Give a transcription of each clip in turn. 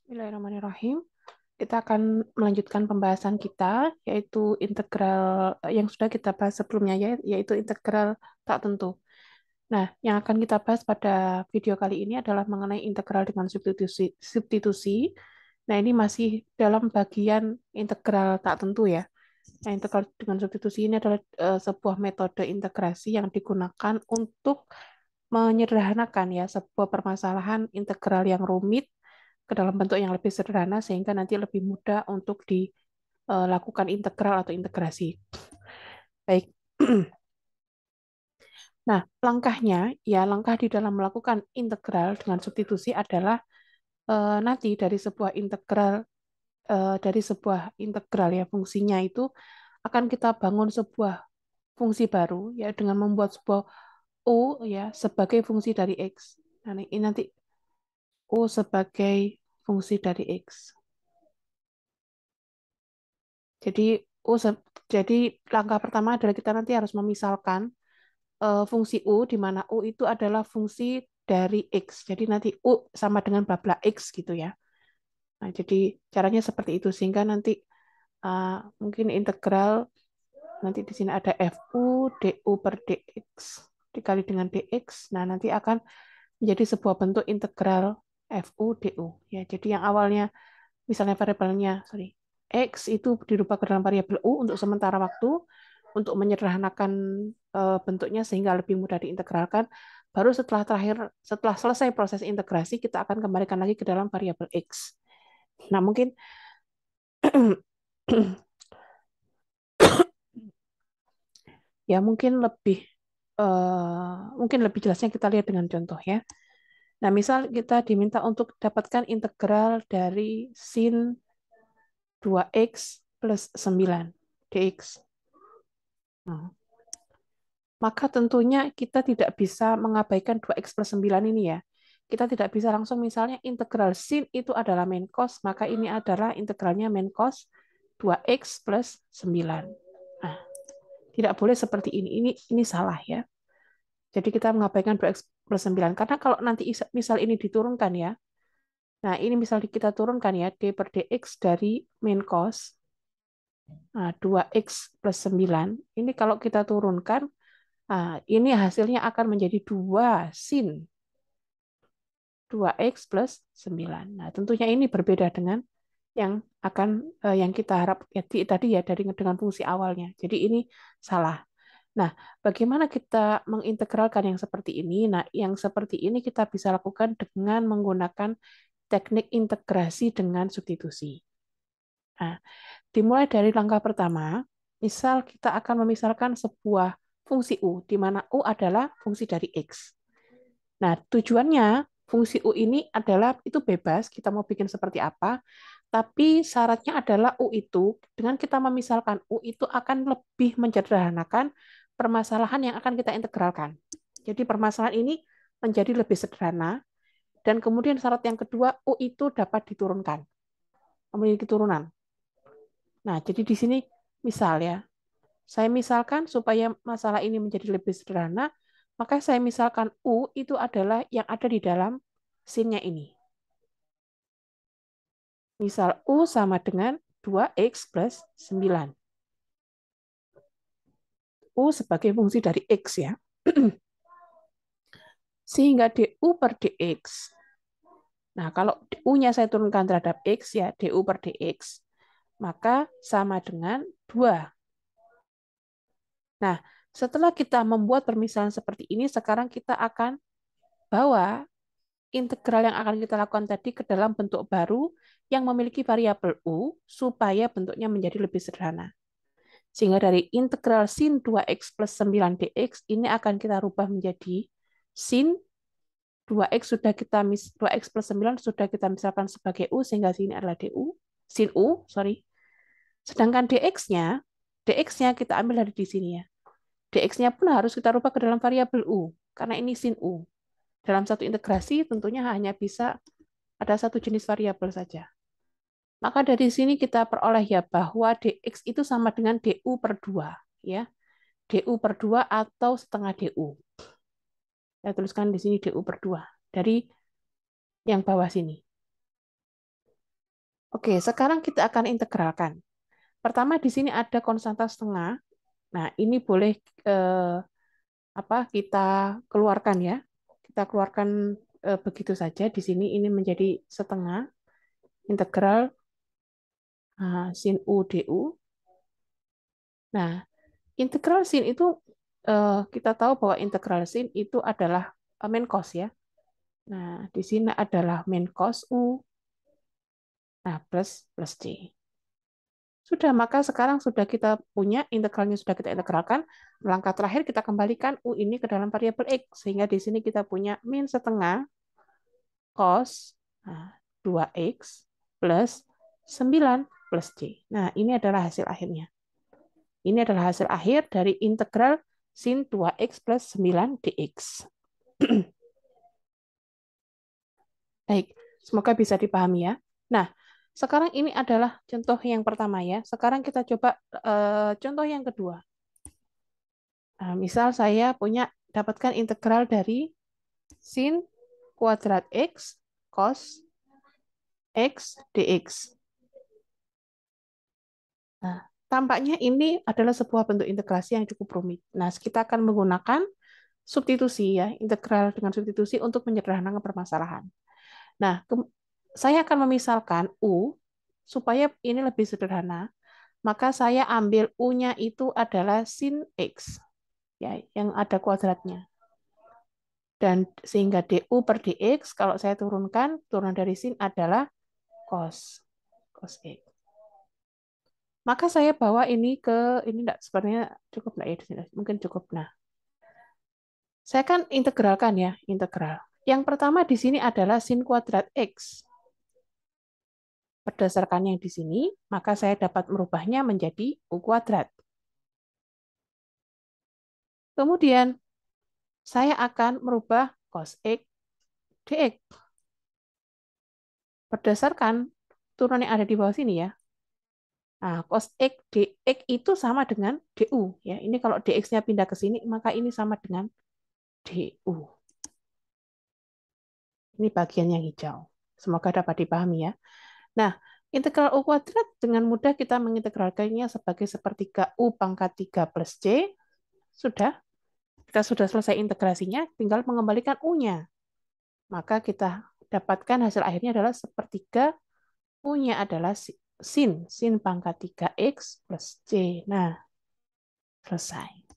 Bismillahirrahmanirrahim. Kita akan melanjutkan pembahasan kita, yaitu integral yang sudah kita bahas sebelumnya, yaitu integral tak tentu. Nah, yang akan kita bahas pada video kali ini adalah mengenai integral dengan substitusi. Nah, ini masih dalam bagian integral tak tentu ya. Nah, integral dengan substitusi ini adalah sebuah metode integrasi yang digunakan untuk menyederhanakan ya sebuah permasalahan integral yang rumit ke dalam bentuk yang lebih sederhana sehingga nanti lebih mudah untuk dilakukan integral atau integrasi. Baik. Nah, langkah di dalam melakukan integral dengan substitusi adalah nanti dari sebuah integral ya fungsinya itu akan kita bangun sebuah fungsi baru ya dengan membuat sebuah u ya sebagai fungsi dari x. Nah, ini nanti u sebagai fungsi dari x. Jadi jadi langkah pertama adalah kita nanti harus memisalkan fungsi u di mana u itu adalah fungsi dari x. Jadi nanti u sama dengan bla bla x gitu ya. Nah, jadi caranya seperti itu sehingga nanti mungkin integral nanti di sini ada fu du per dx dikali dengan dx. Nah, nanti akan menjadi sebuah bentuk integral fu du ya. Jadi yang awalnya misalnya variabelnya x itu dirubah ke dalam variabel u untuk sementara waktu untuk menyederhanakan bentuknya sehingga lebih mudah diintegralkan. Baru setelah selesai proses integrasi kita akan kembalikan lagi ke dalam variabel x. Nah, mungkin lebih jelasnya kita lihat dengan contoh ya. Nah, misal kita diminta untuk dapatkan integral dari sin 2x plus 9 dx. Nah, maka tentunya kita tidak bisa mengabaikan 2x plus 9 ini ya. Kita tidak bisa langsung misalnya integral sin itu adalah main cos, maka ini adalah integralnya main cos 2x plus 9. Nah, tidak boleh seperti ini. Ini salah ya. Jadi kita mengabaikan 2x plus 9. Karena kalau nanti misal ini diturunkan ya, nah ini misal kita turunkan ya, d per dx dari main cos, nah, 2x plus 9, ini kalau kita turunkan, ini hasilnya akan menjadi 2 sin 2x plus 9. Nah, tentunya ini berbeda dengan yang kita harap ya, tadi ya dengan fungsi awalnya. Jadi ini salah. Nah, bagaimana kita mengintegralkan yang seperti ini? Nah, yang seperti ini kita bisa lakukan dengan menggunakan teknik integrasi dengan substitusi. Nah, dimulai dari langkah pertama, misal kita akan memisalkan sebuah fungsi u, di mana u adalah fungsi dari x. Nah, tujuannya fungsi u ini adalah itu bebas, kita mau bikin seperti apa, tapi syaratnya adalah u itu, dengan kita memisalkan u itu akan lebih menyederhanakan permasalahan yang akan kita integralkan. Jadi permasalahan ini menjadi lebih sederhana, dan kemudian syarat yang kedua, u itu dapat diturunkan, memiliki turunan. Nah, jadi di sini misal ya, saya misalkan supaya masalah ini menjadi lebih sederhana, maka saya misalkan U itu adalah yang ada di dalam sinnya ini. Misal U sama dengan 2x plus 9. U sebagai fungsi dari X ya. Sehingga du per dx. Nah, kalau U-nya saya turunkan terhadap X ya, du per dx. Maka sama dengan 2. Nah, setelah kita membuat permisalan seperti ini, sekarang kita akan bawa integral yang akan kita lakukan tadi ke dalam bentuk baru yang memiliki variabel u supaya bentuknya menjadi lebih sederhana. Sehingga dari integral sin 2x plus 9 dx ini akan kita rubah menjadi sin 2x 2x plus 9 sudah kita misalkan sebagai u sehingga sini adalah sin u, sorry. Sedangkan dx-nya kita ambil dari di sini ya. Dx-nya pun harus kita rubah ke dalam variabel u karena ini sin u. Dalam satu integrasi tentunya hanya bisa ada satu jenis variabel saja. Maka dari sini kita peroleh ya bahwa dx itu sama dengan du per 2. Ya. Du per 2 atau setengah du. Saya tuliskan di sini du per 2. Dari yang bawah sini. Oke, sekarang kita akan integralkan. Pertama di sini ada konstanta setengah. Nah, ini boleh kita keluarkan ya. Kita keluarkan begitu saja. Di sini ini menjadi setengah integral sin U du. Nah, integral sin itu kita tahu bahwa integral sin itu adalah main cos ya. Nah, di sini adalah main cos U. Nah, plus C. Sudah, maka sekarang sudah kita punya integralnya, sudah kita integralkan. Langkah terakhir kita kembalikan U ini ke dalam variabel X. Sehingga di sini kita punya min setengah cos 2X plus 9 plus C. Nah, ini adalah hasil akhirnya. Ini adalah hasil akhir dari integral sin 2X plus 9 dx. Baik, semoga bisa dipahami ya. Nah, sekarang ini adalah contoh yang pertama ya. Sekarang kita coba contoh yang kedua. Nah, misal saya punya dapatkan integral dari sin kuadrat X cos X dx. Nah, tampaknya ini adalah sebuah bentuk integrasi yang cukup rumit. Nah, kita akan menggunakan substitusi ya, integral dengan substitusi untuk menyederhanakan permasalahan. Nah, saya akan memisalkan U supaya ini lebih sederhana, maka saya ambil U-nya itu adalah sin X ya, yang ada kuadratnya. Dan sehingga du per dx kalau saya turunkan, turunan dari sin adalah cos X. Maka saya bawa ini ke ini enggak sebenarnya cukup enggak ya di sini? Mungkin cukup. Nah, saya kan integralkan ya, integral. Yang pertama di sini adalah sin kuadrat X. Berdasarkan yang di sini, maka saya dapat merubahnya menjadi U kuadrat. Kemudian, saya akan merubah cos X dx. Berdasarkan turunan yang ada di bawah sini ya. Nah, cos X dx itu sama dengan du. Ya, ini kalau dx-nya pindah ke sini, maka ini sama dengan du. Ini bagian yang hijau. Semoga dapat dipahami ya. Nah, integral U kuadrat dengan mudah kita mengintegralkannya sebagai sepertiga U pangkat 3 plus C. Sudah. Kita sudah selesai integrasinya, tinggal mengembalikan U-nya. Maka kita dapatkan hasil akhirnya adalah sepertiga U-nya adalah sin pangkat 3X plus C. Nah, selesai.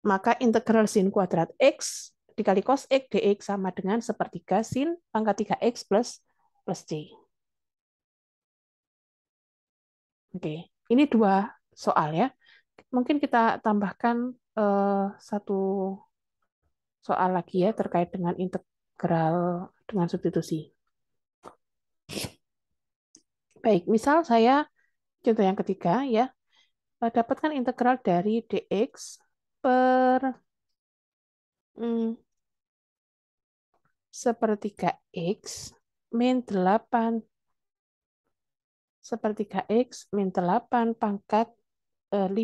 Maka integral sin kuadrat X dikali cos X dx sama dengan sepertiga sin pangkat 3X plus C. Oke, ini dua soal ya. Mungkin kita tambahkan satu soal lagi ya terkait dengan integral dengan substitusi. Baik, misal saya contoh yang ketiga ya, dapatkan integral dari dx per sepertiga x min 8 sepertiga x min 8 pangkat 5.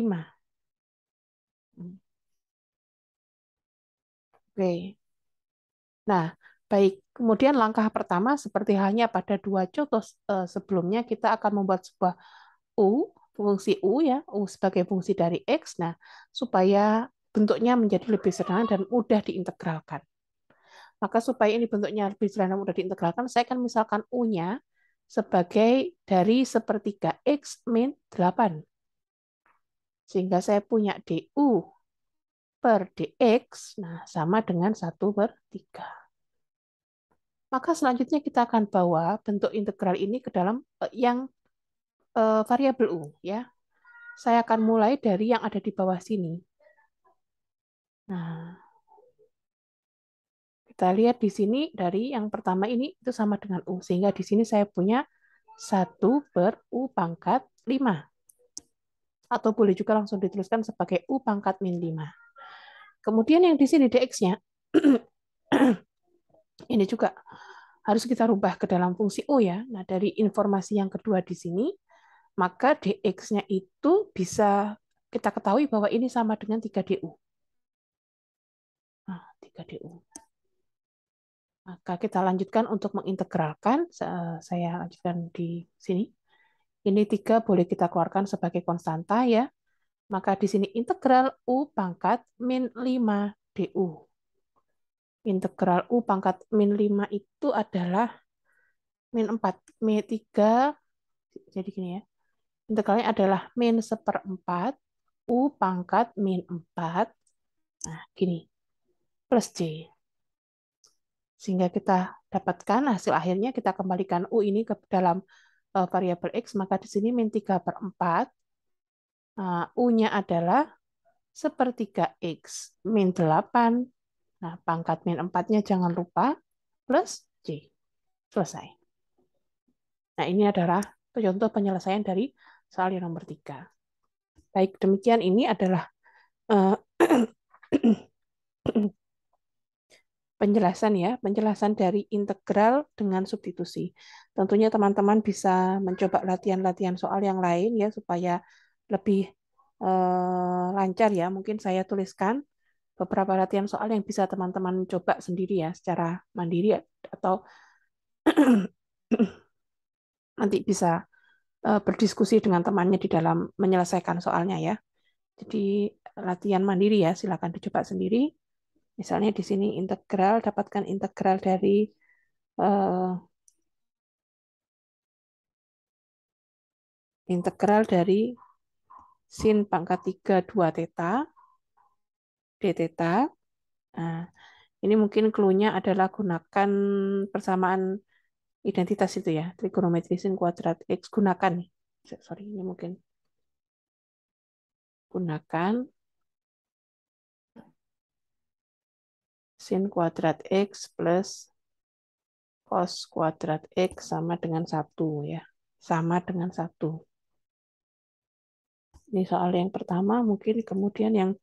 Oke. Nah, baik. Kemudian langkah pertama seperti halnya pada dua contoh sebelumnya, kita akan membuat sebuah U, fungsi U ya, U sebagai fungsi dari X. Nah, supaya bentuknya menjadi lebih sederhana dan mudah diintegralkan. Maka supaya ini bentuknya lebih sederhana dan mudah diintegralkan, saya akan misalkan U-nya sebagai dari sepertiga X min 8. Sehingga saya punya DU per DX, nah sama dengan 1/3. Maka selanjutnya kita akan bawa bentuk integral ini ke dalam yang variabel U ya. Saya akan mulai dari yang ada di bawah sini. Nah, kita lihat di sini dari yang pertama ini itu sama dengan U. Sehingga di sini saya punya 1/U pangkat 5. Atau boleh juga langsung dituliskan sebagai U pangkat min 5. Kemudian yang di sini dx-nya, ini juga harus kita rubah ke dalam fungsi U ya. Nah, dari informasi yang kedua di sini, maka dx-nya itu bisa kita ketahui bahwa ini sama dengan 3du. Nah, 3du. Maka kita lanjutkan untuk mengintegralkan. Saya lanjutkan di sini. Ini 3 boleh kita keluarkan sebagai konstanta ya. Maka di sini integral U pangkat min 5 DU. Integral U pangkat min 5 itu adalah min 4. Min 3, jadi gini ya. Integralnya adalah min 1/4 U pangkat min 4. Nah, gini. Plus C. Sehingga kita dapatkan hasil akhirnya, kita kembalikan U ini ke dalam variabel X, maka di sini min 3/4. U-nya adalah 1/3 X min 8. Nah, pangkat min 4-nya jangan lupa, plus C. Selesai. Nah, ini adalah contoh penyelesaian dari soal yang nomor 3. Baik, demikian ini adalah penjelasan ya, penjelasan dari integral dengan substitusi. Tentunya teman-teman bisa mencoba latihan-latihan soal yang lain ya supaya lebih lancar ya. Mungkin saya tuliskan beberapa latihan soal yang bisa teman-teman coba sendiri ya secara mandiri atau nanti bisa berdiskusi dengan temannya di dalam menyelesaikan soalnya ya. Jadi latihan mandiri ya, silakan dicoba sendiri. Misalnya di sini integral, dapatkan integral dari sin pangkat 3 2 theta d theta. Nah, ini mungkin clue-nya adalah gunakan persamaan identitas itu ya, trigonometri sin kuadrat X, gunakan. Sorry, ini mungkin gunakan sin kuadrat X plus cos kuadrat X sama dengan 1 ya. Sama dengan 1. Ini soal yang pertama, mungkin kemudian yang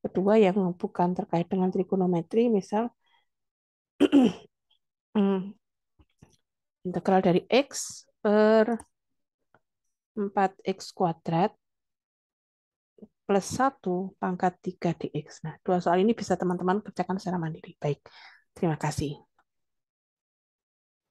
kedua yang bukan terkait dengan trigonometri, misal integral dari X per 4X kuadrat plus 1 pangkat 3 dx. Nah, dua soal ini bisa teman-teman kerjakan secara mandiri. Baik, terima kasih.